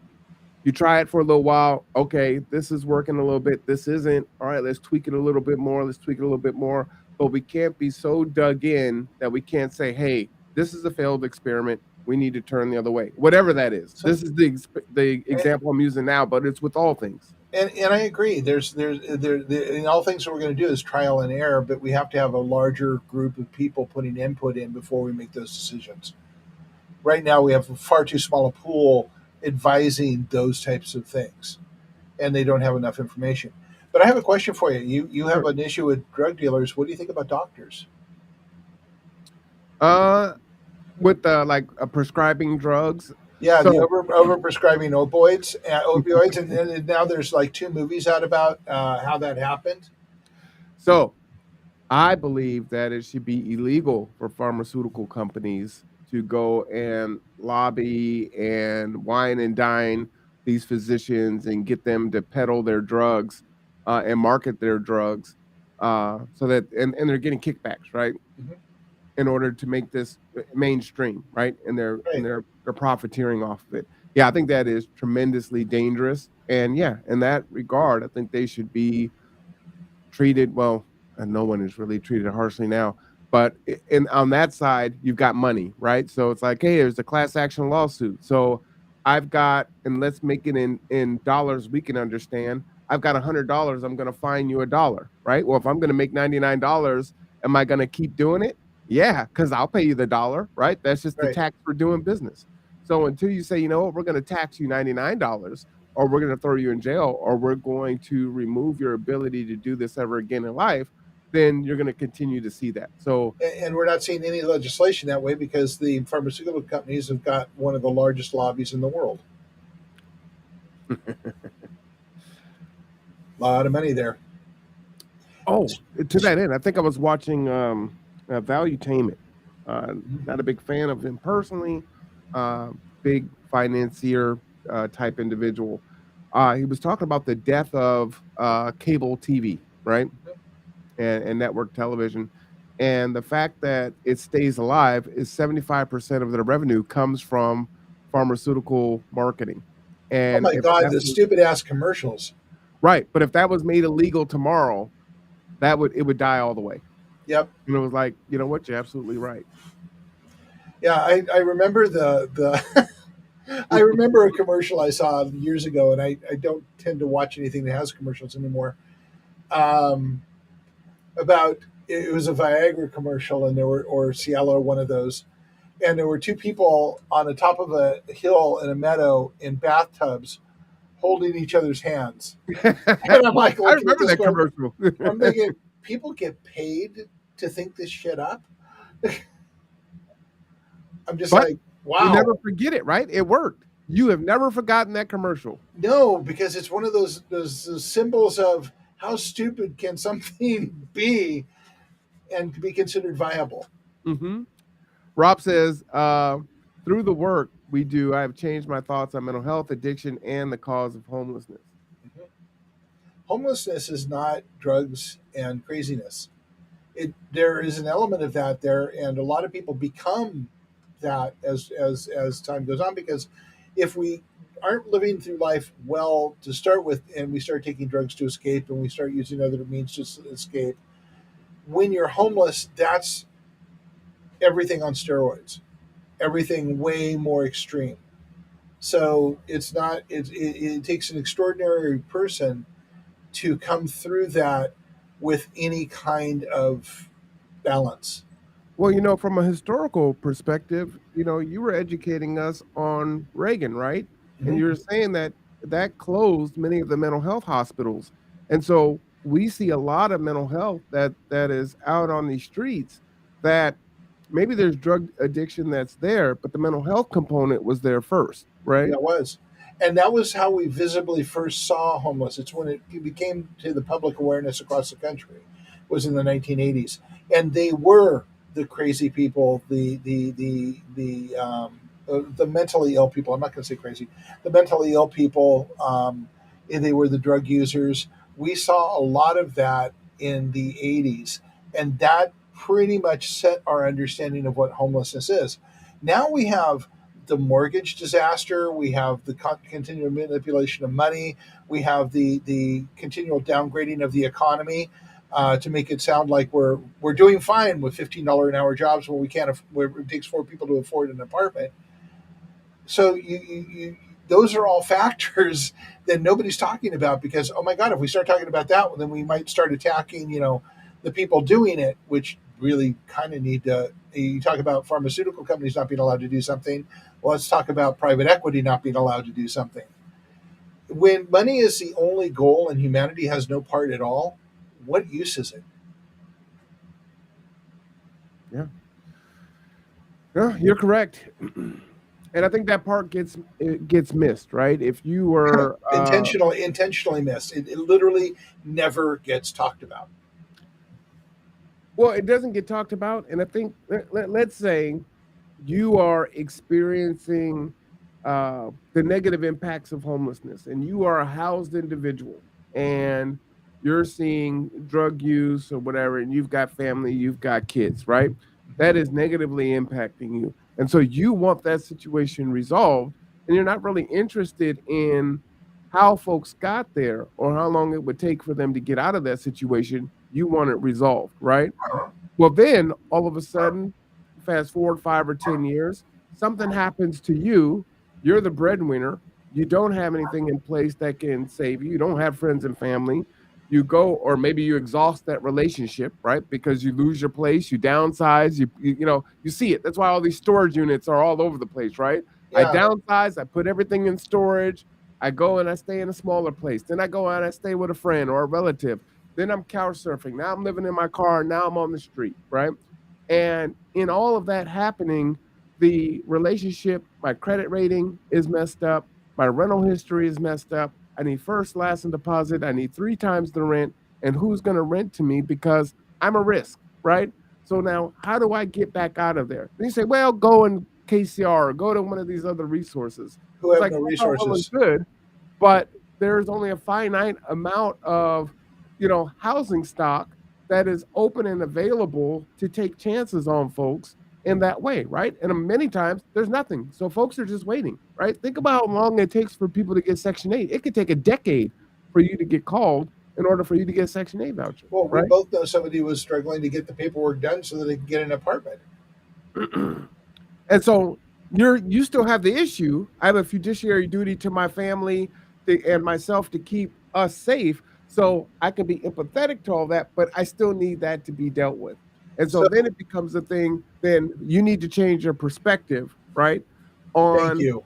You try it for a little while. Okay, this is working a little bit. This isn't. All right, let's tweak it a little bit more. Let's tweak it a little bit more. But we can't be so dug in that we can't say, hey, this is a failed experiment. We need to turn the other way. Whatever that is. So, This is the example I'm using now, but it's with all things. and I agree. There, in all things that we're going to do is trial and error, but we have to have a larger group of people putting input in before we make those decisions. Right now, we have far too small a pool advising those types of things, and they don't have enough information. But I have a question for you. You have Sure. an issue with drug dealers. What do you think about doctors? Uh, with like prescribing drugs. Yeah, the So over prescribing opioids, and now there's like two movies out about how that happened. so I believe that it should be illegal for pharmaceutical companies to go and lobby and wine and dine these physicians and get them to peddle their drugs and market their drugs, so that and they're getting kickbacks, right? Mhm. In order to make this mainstream, right? And they're and Right. they're they're profiteering off of it. Yeah, I think that is tremendously dangerous. And yeah, in that regard, I think they should be treated well. And no one is really treated harshly now. But in on that side, you've got money, right? So it's like, hey, there's a class action lawsuit. So I've got, and let's make it in dollars we can understand. I've got $100. I'm going to fine you $1, right? Well, if I'm going to make $99, am I going to keep doing it? Yeah, because I'll pay you the dollar, right? That's just the Right. tax for doing business. So until you say, you know what, we're going to tax you $99, or we're going to throw you in jail, or we're going to remove your ability to do this ever again in life, then you're going to continue to see that. So, And we're not seeing any legislation that way because the pharmaceutical companies have got one of the largest lobbies in the world. A lot of money there. oh, to that end, I think I was watching Valuetainment. Not a big fan of him personally, uh, big financier type individual. He was talking about the death of cable TV, right? And network television. And the fact that it stays alive is 75% of their revenue comes from pharmaceutical marketing. Oh And my if God, that the was stupid ass commercials. right, but if that was made illegal tomorrow, it would die all the way. Yep. And it was like, you know what, you're absolutely right. Yeah, I remember the I remember a commercial I saw years ago, and I don't tend to watch anything that has commercials anymore. Um, about it was a Viagra commercial, and there were or Cialis, one of those, and there were two people on the top of a hill in a meadow in bathtubs holding each other's hands. And I'm like I looking at remember this that going, commercial. I'm thinking, people get paid to think this shit up. I'm just But like, you wow. never forget it, right? It worked. You have never forgotten that commercial. No, because it's one of those symbols of how stupid can something be and be considered viable. Hmm. Rob says, through the work we do, I have changed my thoughts on mental health, addiction, and the cause of homelessness. Mhm. Homelessness is not drugs and craziness. There is an element of that there, and a lot of people become that as time goes on, because if we aren't living through life well to start with, and we start taking drugs to escape, and we start using other means to escape, when you're homeless, that's everything on steroids, everything way more extreme. So it's not it takes an extraordinary person to come through that with any kind of balance. Well, from a historical perspective, you were educating us on Reagan, right? And Mhm. you're saying that that closed many of the mental health hospitals. And so we see a lot of mental health that is out on the streets, that maybe there's drug addiction that's there, but the mental health component was there first, right? That was. And that was how we visibly first saw homeless. It's when it became to the public awareness across the country, was in the 1980s. And they were the crazy people, the mentally ill people. I'm not going to say crazy. The mentally ill people, and they were the drug users. We saw a lot of that in the 80s. And that pretty much set our understanding of what homelessness is. Now we have the mortgage disaster. We have the continual manipulation of money. We have the continual downgrading of the economy to make it sound like we're doing fine with $15 an hour jobs when we can't. Where it takes four people to afford an apartment. So those are all factors that nobody's talking about, because oh my God, if we start talking about that, then we might start attacking the people doing it, which really kind of need to. You talk about pharmaceutical companies not being allowed to do something. Well, let's talk about private equity not being allowed to do something. When money is the only goal and humanity has no part at all, what use is it? Yeah. Yeah, you're correct. And I think that part gets missed, right? If you were Intentionally missed. It literally never gets talked about. well, it doesn't get talked about, and I think let's say you are experiencing the negative impacts of homelessness, and you are a housed individual, and you're seeing drug use or whatever, and you've got family, you've got kids, right? That is negatively impacting you, and so you want that situation resolved. and you're not really interested in how folks got there or how long it would take for them to get out of that situation. You want it resolved, right? Well, then all of a sudden, fast forward 5 or 10 years, something happens to you. You're the breadwinner. You don't have anything in place that can save you. You don't have friends and family. You go, or maybe you exhaust that relationship, right? Because you lose your place, you downsize, you see it. That's why all these storage units are all over the place, right? I Yeah. downsize, I put everything in storage. I go and I stay in a smaller place. Then I go out and I stay with a friend or a relative. Then I'm couch surfing. Now I'm living in my car. Now I'm on the street, right? And in all of that happening, the relationship, my credit rating is messed up. My rental history is messed up. I need first, last, and deposit. I need 3 times the rent. And who's going to rent to me because I'm a risk, right? So now, how do I get back out of there? Then you say, well, go in KCR or go to one of these other resources. Who It's have like, no that's all well and resources. good, but there's only a finite amount of housing stock that is open and available to take chances on folks in that way, right? And many times there's nothing. So folks are just waiting, right? Think about how long it takes for people to get Section 8. It could take a decade for you to get called in order for you to get a Section 8 voucher, Well, we right? both know somebody who was struggling to get the paperwork done so that they could get an apartment. And so you still have the issue. I have a fiduciary duty to my family and myself to keep us safe. So I can be empathetic to all that, but I still need that to be dealt with. And so So, then it becomes a thing, then you need to change your perspective, right? thank On you.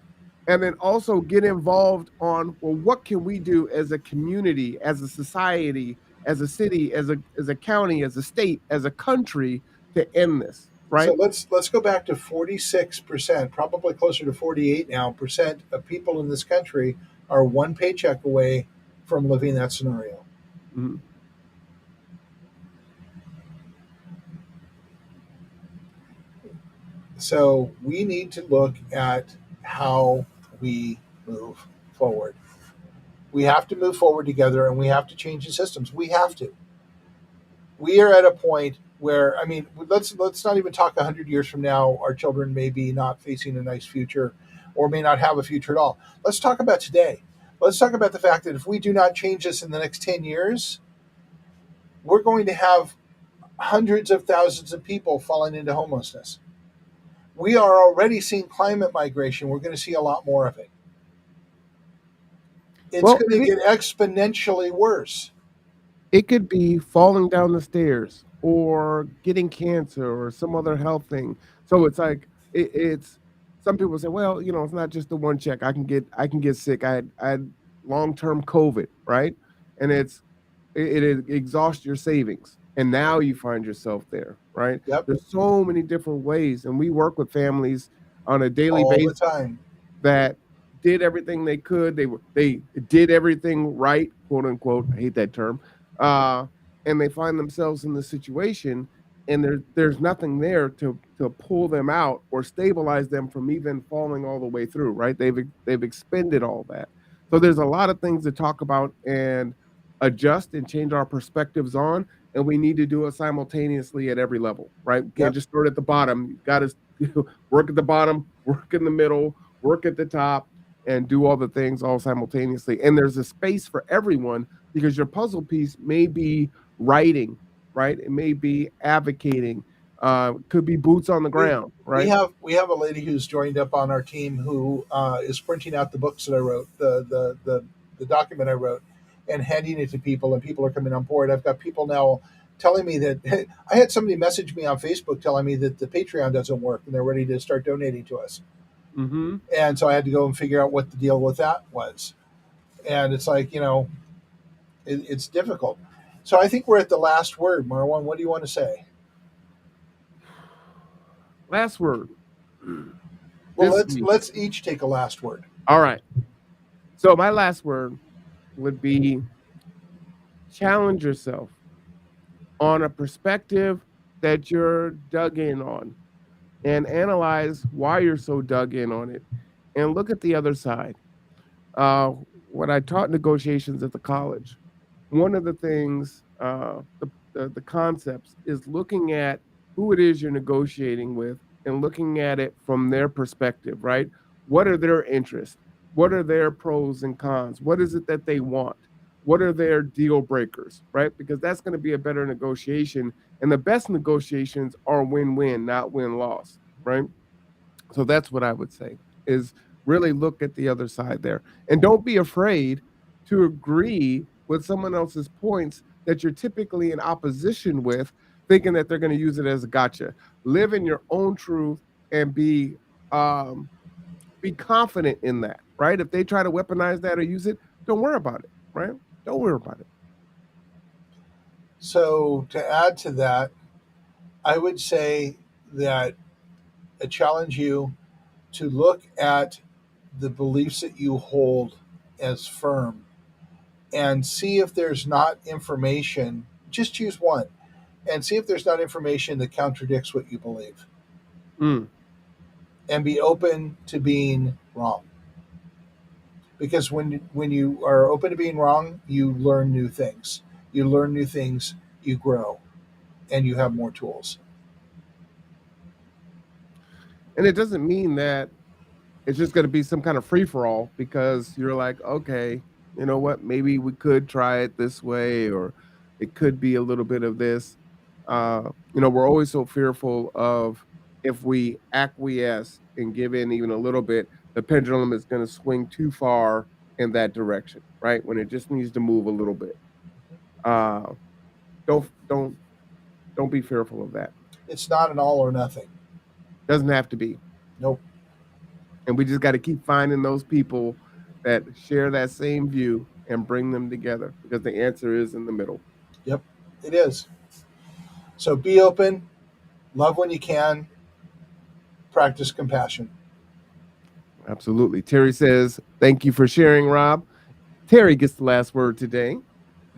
and then also get involved on, well, what can we do as a community, as a society, as a city, as a county, as a state, as a country to end this, So right? let's go back to 46%, probably closer to 48 now percent of people in this country are one paycheck away from living that scenario. Mhm. So we need to look at how we move forward. We have to move forward together and we have to change the systems. We have to. We are at a point where, I mean, let's not even talk 100 years from now. Our children may be not facing a nice future or may not have a future at all. Let's talk about today. Let's talk about the fact that if we do not change this in the next 10 years, we're going to have hundreds of thousands of people falling into homelessness. We are already seeing climate migration. We're going to see a lot more of it. It's Well, going to get exponentially worse. it could be falling down the stairs or getting cancer or some other health thing. So it's like it's some people say, well, it's not just the one check. I can get sick. I had long-term COVID, right? And it exhausts your savings. And now you find yourself there, right? Yep, There's so many different ways. And we work with families on a daily all the basis time. that did everything they could. They did everything right, quote unquote. I hate that term. Uh, and they find themselves in this situation, and there's nothing there to pull them out or stabilize them from even falling all the way through. Right? They've expended all that. So there's a lot of things to talk about and adjust and change our perspectives on, and we need to do it simultaneously at every level. Right? We can't Yep. just start at the bottom. You got to work at the bottom, work in the middle, work at the top, and do all the things all simultaneously. And there's a space for everyone because your puzzle piece may be writing, right? It may be advocating, could be boots on the We ground, we right? have we have a lady who's joined up on our team who is printing out the books that I wrote, the document I wrote, and handing it to people, and people are coming on board. I've got people now telling me that I had somebody message me on Facebook telling me that the Patreon doesn't work and they're ready to start donating to us. Mm-hmm. And so I had to go and figure out what the deal with that was. And it's like, it's difficult. So I think we're at the last word, Marwan. What do you want to say? Last word. Well, This let's week. let's each take a last word. All right. So my last word would be challenge yourself on a perspective that you're dug in on and analyze why you're so dug in on it and look at the other side. Uh, when I taught negotiations at the college, one of the things, the concepts is looking at who it is you're negotiating with and looking at it from their perspective, right? What are their interests? What are their pros and cons? What is it that they want? What are their deal breakers, right? Because that's going to be a better negotiation. And the best negotiations are win-win, not win-loss, right? So that's what I would say is really look at the other side there. And don't be afraid to agree with someone else's points that you're typically in opposition with, thinking that they're going to use it as a gotcha. Live in your own truth and um, be confident in that, right? If they try to weaponize that or use it, don't worry about it, right? Don't worry about it. So, to add to that, I would say that I challenge you to look at the beliefs that you hold as firm and see if there's not information. Just choose one and see if there's not information that contradicts what you believe, Mm. and be open to being wrong. Because when you are open to being wrong, you learn new things. You learn new things, you grow, and you have more tools. And it doesn't mean that it's just going to be some kind of free for all because you're like, okay, you know what? Maybe we could try it this way, or it could be a little bit of this. We're always so fearful of if we acquiesce and give in even a little bit, the pendulum is going to swing too far in that direction, right? When it just needs to move a little bit. Uh, don't be fearful of that. It's not an all or nothing. Doesn't have to be. Nope. And we just got to keep finding those people that share that same view and bring them together because the answer is in the middle. Yep, it is. So be open, love when you can, practice compassion. Absolutely. Terry says, thank you for sharing, Rob. Terry gets the last word today.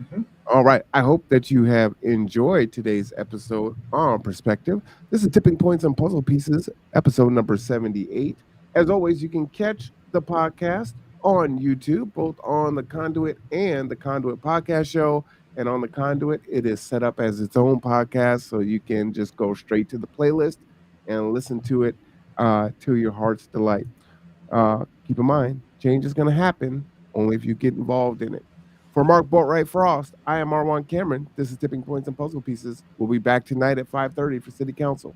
Mm-hmm. All right. I hope that you have enjoyed today's episode on Perspective. This is Tipping Points and Puzzle Pieces, episode number 78. As always, you can catch the podcast on YouTube, both on the Conduit and the Conduit Podcast Show. And on the Conduit, it is set up as its own podcast, so you can just go straight to the playlist and listen to it to your heart's delight. Keep in mind, change is going to happen only if you get involved in it. For Mark Boatwright Frost, I am Marwan Cameron. This is Tipping Points and Puzzle Pieces. We'll be back tonight at 5:30 for City Council.